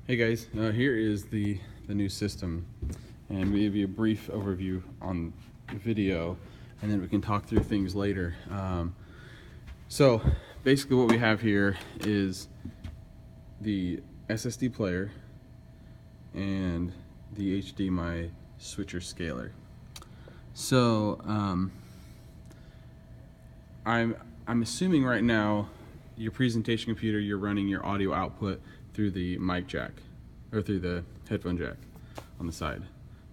Hey guys, here is the new system, and we give you a brief overview on the video, and then we can talk through things later. So basically what we have here is the SSD player and the HDMI switcher scaler. So I'm assuming right now your presentation computer, you're running your audio output through the mic jack or through the headphone jack on the side.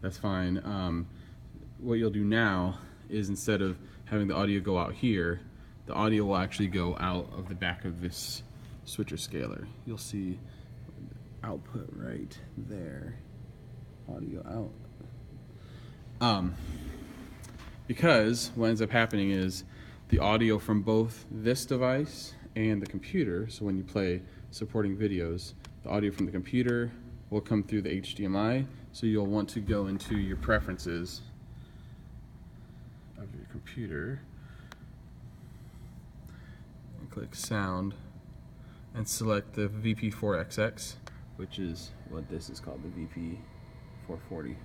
That's fine. What you'll do now is, instead of having the audio go out here, the audio will actually go out of the back of this switcher scaler. You'll see output right there, audio out. Because what ends up happening is the audio from both this device and the computer, so when you play supporting videos, the audio from the computer will come through the HDMI, so you'll want to go into your preferences of your computer and click sound and select the VP4XX, which is what this is called, the VP440.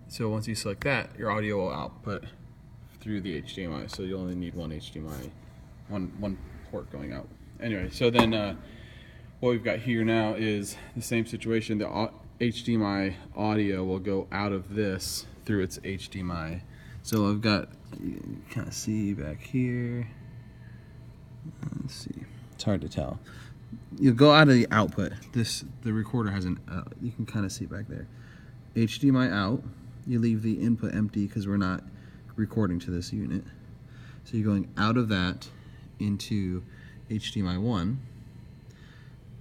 So once you select that, your audio will output through the HDMI, so you only need one HDMI, one port going out. Anyway, so then what we've got here now is the same situation. The HDMI audio will go out of this through its HDMI. So I've got, you kind of see back here. Let's see, it's hard to tell. You go out of the output. The recorder has an, you can kind of see back there. HDMI out. You leave the input empty because we're not recording to this unit. So you're going out of that into HDMI 1,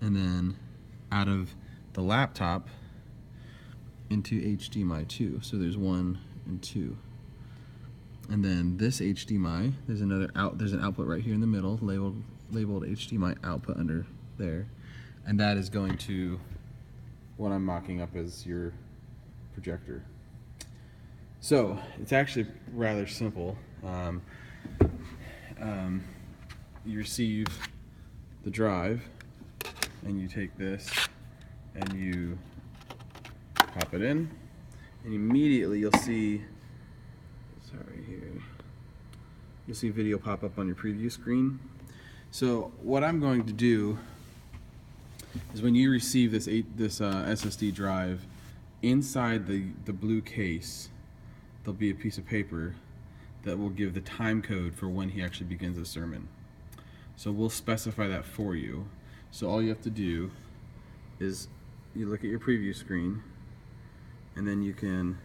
and then out of the laptop into HDMI 2. So there's 1 and 2. And then this HDMI, there's an output right here in the middle, labeled HDMI output under there. And that is going to what I'm mocking up as your projector. So it's actually rather simple. You receive the drive, and you take this and you pop it in, and immediately you'll see, you'll see video pop up on your preview screen. So what I'm going to do is, when you receive this SSD drive, inside the blue case, there'll be a piece of paper that will give the time code for when he actually begins the sermon. So we'll specify that for you. So all you have to do is you look at your preview screen, and then you can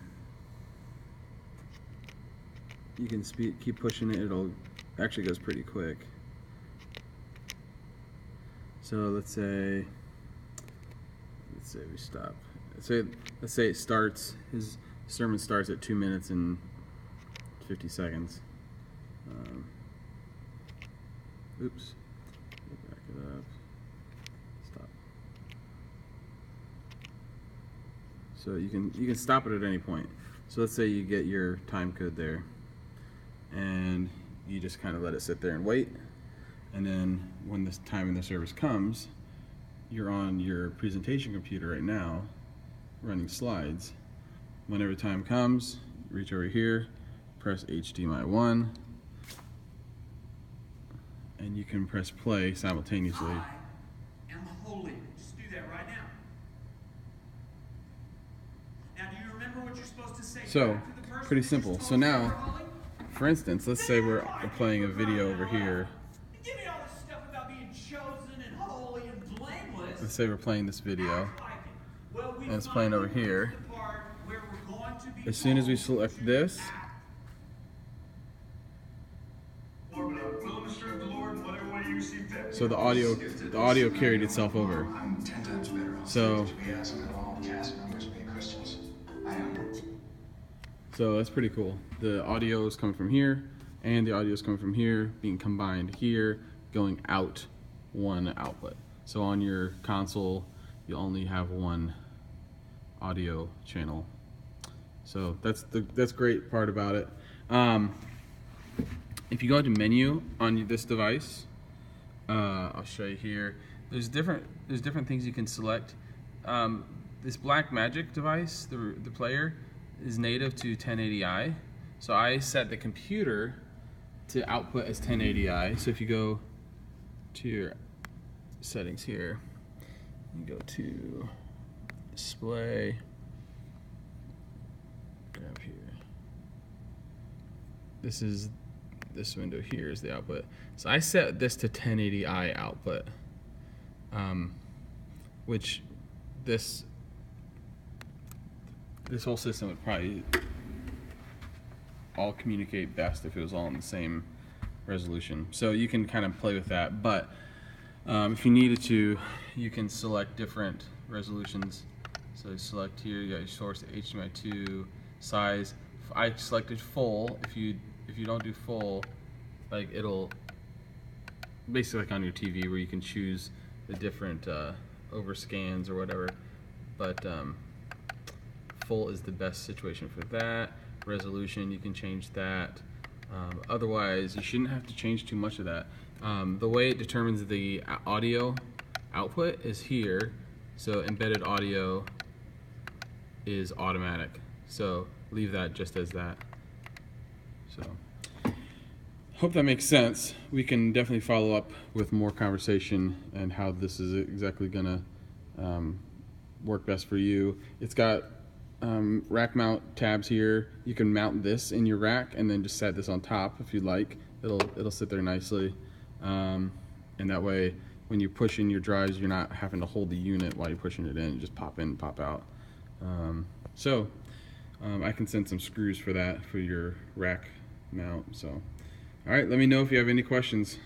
keep pushing it. It'll actually goes pretty quick. So let's say we stop. Let's say it starts. His sermon starts at 2 minutes and 50 seconds. Oops. Back it up. Stop. So you can stop it at any point. So let's say you get your time code there, and you just kind of let it sit there and wait. And then when this time in the service comes, you're on your presentation computer right now, running slides. Whenever time comes, reach over here, press HDMI 1, and you can press play simultaneously. I am holy. Just do that right now. Now, do you remember what you're supposed to say? So, pretty simple. So now, for instance, let's say we're playing a video over here. Give me all this stuff about being chosen and holy and blameless. Let's say we're playing this video, and it's playing over here. As soon as we select this, so the audio carried itself over. So that's pretty cool. The audio is coming from here, and the audio is coming from here, being combined here, going out one output. So on your console, you only have one audio channel. So that's great part about it. If you go into menu on this device, I'll show you here. There's different things you can select. This Black Magic device, the player, is native to 1080i. So I set the computer to output as 1080i. So if you go to your settings here, you go to display, grab here. This window here is the output. So I set this to 1080i output, which this whole system would probably all communicate best if it was all in the same resolution. So you can kind of play with that, but if you needed to, you can select different resolutions. So select here, you got your source, HDMI 2, size. I selected full. If you don't do full, like it'll basically like on your TV where you can choose the different overscans or whatever, but full is the best situation for that. Resolution, you can change that. Otherwise, you shouldn't have to change too much of that. The way it determines the audio output is here. So embedded audio is automatic. So leave that just as that. So hope that makes sense. We can definitely follow up with more conversation and how this is exactly gonna work best for you. It's got rack mount tabs here. You can mount this in your rack and then just set this on top if you'd like. It'll sit there nicely, and that way when you push in your drives, you're not having to hold the unit while you're pushing it in. You just pop in, pop out. I can send some screws for that for your rack mount. So, all right, let me know if you have any questions.